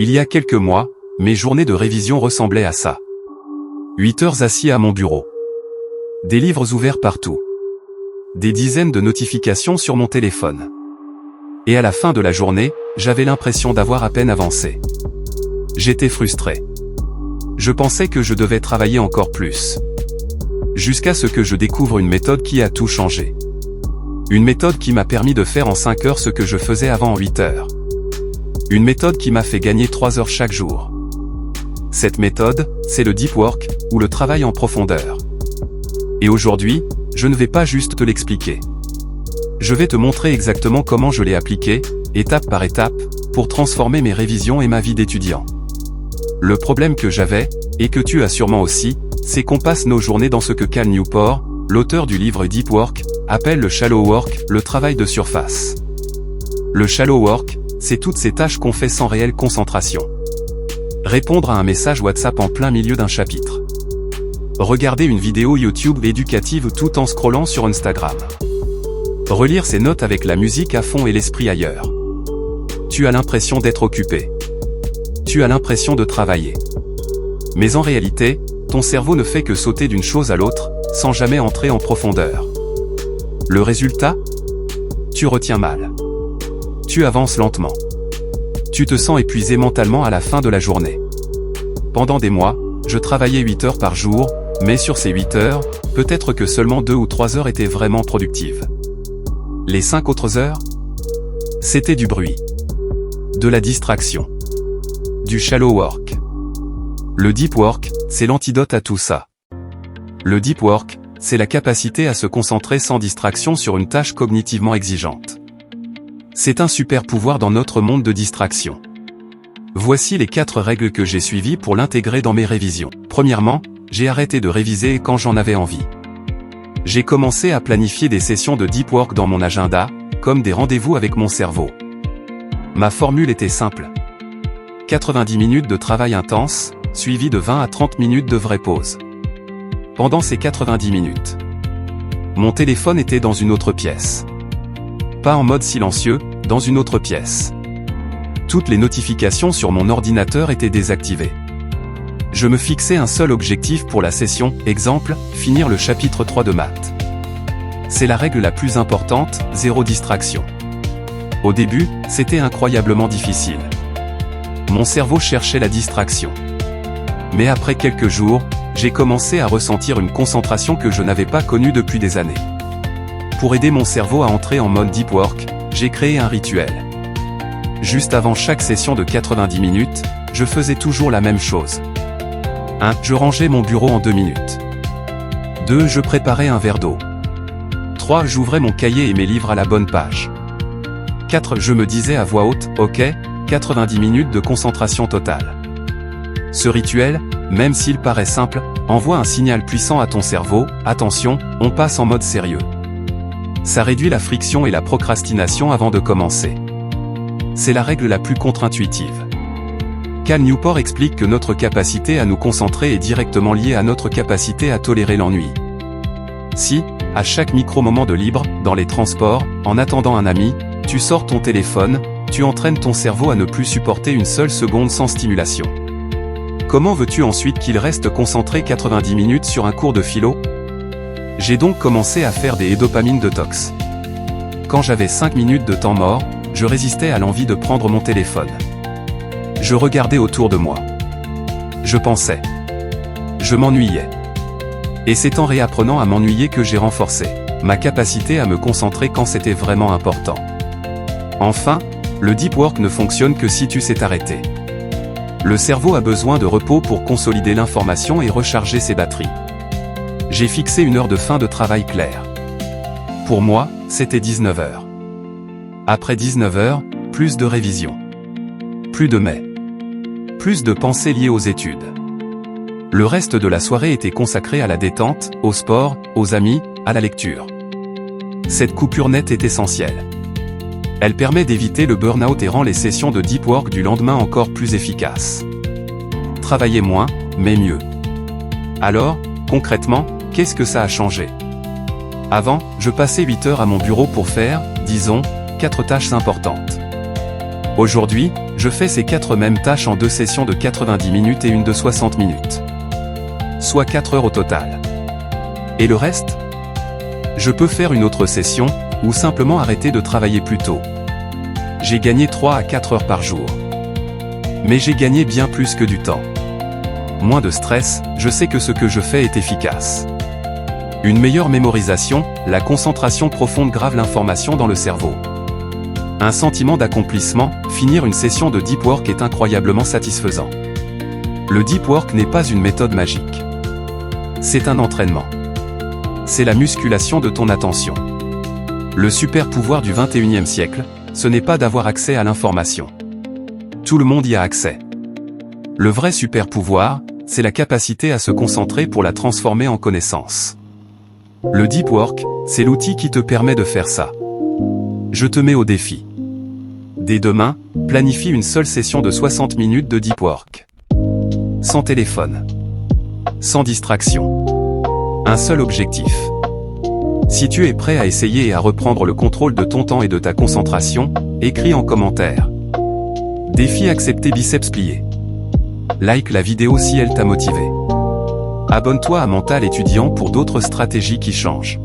Il y a quelques mois, mes journées de révision ressemblaient à ça. 8 heures assis à mon bureau. Des livres ouverts partout. Des dizaines de notifications sur mon téléphone. Et à la fin de la journée, j'avais l'impression d'avoir à peine avancé. J'étais frustré. Je pensais que je devais travailler encore plus. Jusqu'à ce que je découvre une méthode qui a tout changé. Une méthode qui m'a permis de faire en 5 heures ce que je faisais avant en 8 heures. Une méthode qui m'a fait gagner 3 heures chaque jour. Cette méthode, c'est le deep work, ou le travail en profondeur. Et aujourd'hui, je ne vais pas juste te l'expliquer. Je vais te montrer exactement comment je l'ai appliqué, étape par étape, pour transformer mes révisions et ma vie d'étudiant. Le problème que j'avais, et que tu as sûrement aussi, c'est qu'on passe nos journées dans ce que Cal Newport, l'auteur du livre Deep Work, appelle le shallow work, le travail de surface. Le shallow work, c'est toutes ces tâches qu'on fait sans réelle concentration. Répondre à un message WhatsApp en plein milieu d'un chapitre. Regarder une vidéo YouTube éducative tout en scrollant sur Instagram. Relire ses notes avec la musique à fond et l'esprit ailleurs. Tu as l'impression d'être occupé. Tu as l'impression de travailler. Mais en réalité, ton cerveau ne fait que sauter d'une chose à l'autre, sans jamais entrer en profondeur. Le résultat ? Tu retiens mal. Tu avances lentement. Tu te sens épuisé mentalement à la fin de la journée. Pendant des mois, je travaillais 8 heures par jour, mais sur ces 8 heures, peut-être que seulement 2 ou 3 heures étaient vraiment productives. Les 5 autres heures ? C'était du bruit. De la distraction. Du shallow work. Le deep work, c'est l'antidote à tout ça. Le deep work, c'est la capacité à se concentrer sans distraction sur une tâche cognitivement exigeante. C'est un super pouvoir dans notre monde de distraction. Voici les 4 règles que j'ai suivies pour l'intégrer dans mes révisions. Premièrement, j'ai arrêté de réviser quand j'en avais envie. J'ai commencé à planifier des sessions de deep work dans mon agenda, comme des rendez-vous avec mon cerveau. Ma formule était simple. 90 minutes de travail intense, suivi de 20 à 30 minutes de vraie pause. Pendant ces 90 minutes, mon téléphone était dans une autre pièce. Pas en mode silencieux, dans une autre pièce. Toutes les notifications sur mon ordinateur étaient désactivées. Je me fixais un seul objectif pour la session, exemple, finir le chapitre 3 de maths. C'est la règle la plus importante, 0 distraction. Au début, c'était incroyablement difficile. Mon cerveau cherchait la distraction. Mais après quelques jours, j'ai commencé à ressentir une concentration que je n'avais pas connue depuis des années. Pour aider mon cerveau à entrer en mode deep work, j'ai créé un rituel. Juste avant chaque session de 90 minutes, je faisais toujours la même chose. 1. Je rangeais mon bureau en 2 minutes. 2. Je préparais un verre d'eau. 3. J'ouvrais mon cahier et mes livres à la bonne page. 4. Je me disais à voix haute, OK, 90 minutes de concentration totale. Ce rituel, même s'il paraît simple, envoie un signal puissant à ton cerveau, attention, on passe en mode sérieux. Ça réduit la friction et la procrastination avant de commencer. C'est la règle la plus contre-intuitive. Cal Newport explique que notre capacité à nous concentrer est directement liée à notre capacité à tolérer l'ennui. Si, à chaque micro-moment de libre, dans les transports, en attendant un ami, tu sors ton téléphone, tu entraînes ton cerveau à ne plus supporter une seule seconde sans stimulation. Comment veux-tu ensuite qu'il reste concentré 90 minutes sur un cours de philo ? J'ai donc commencé à faire des dopamine detox. Quand j'avais 5 minutes de temps mort, je résistais à l'envie de prendre mon téléphone. Je regardais autour de moi. Je pensais. Je m'ennuyais. Et c'est en réapprenant à m'ennuyer que j'ai renforcé ma capacité à me concentrer quand c'était vraiment important. Enfin, le deep work ne fonctionne que si tu sais t'arrêter. Le cerveau a besoin de repos pour consolider l'information et recharger ses batteries. J'ai fixé une heure de fin de travail claire. Pour moi, c'était 19 heures. Après 19 heures, plus de révision. Plus de mais. Plus de pensées liées aux études. Le reste de la soirée était consacré à la détente, au sport, aux amis, à la lecture. Cette coupure nette est essentielle. Elle permet d'éviter le burn-out et rend les sessions de deep work du lendemain encore plus efficaces. Travailler moins, mais mieux. Alors, concrètement, qu'est-ce que ça a changé ? Avant, je passais 8 heures à mon bureau pour faire, disons, 4 tâches importantes. Aujourd'hui, Je fais ces 4 mêmes tâches en 2 sessions de 90 minutes et une de 60 minutes. Soit 4 heures au total. Et le reste? Je peux faire une autre session, ou simplement arrêter de travailler plus tôt. J'ai gagné 3 à 4 heures par jour. Mais j'ai gagné bien plus que du temps. Moins de stress, je sais que ce que je fais est efficace. Une meilleure mémorisation, la concentration profonde grave l'information dans le cerveau. Un sentiment d'accomplissement, finir une session de deep work est incroyablement satisfaisant. Le deep work n'est pas une méthode magique. C'est un entraînement. C'est la musculation de ton attention. Le super pouvoir du 21e siècle, ce n'est pas d'avoir accès à l'information. Tout le monde y a accès. Le vrai super pouvoir, c'est la capacité à se concentrer pour la transformer en connaissance. Le deep work, c'est l'outil qui te permet de faire ça. Je te mets au défi. Dès demain, planifie une seule session de 60 minutes de deep work. Sans téléphone. Sans distraction. Un seul objectif. Si tu es prêt à essayer et à reprendre le contrôle de ton temps et de ta concentration, écris en commentaire. Défi accepté biceps pliés. Like la vidéo si elle t'a motivé. Abonne-toi à Mental Étudiant pour d'autres stratégies qui changent.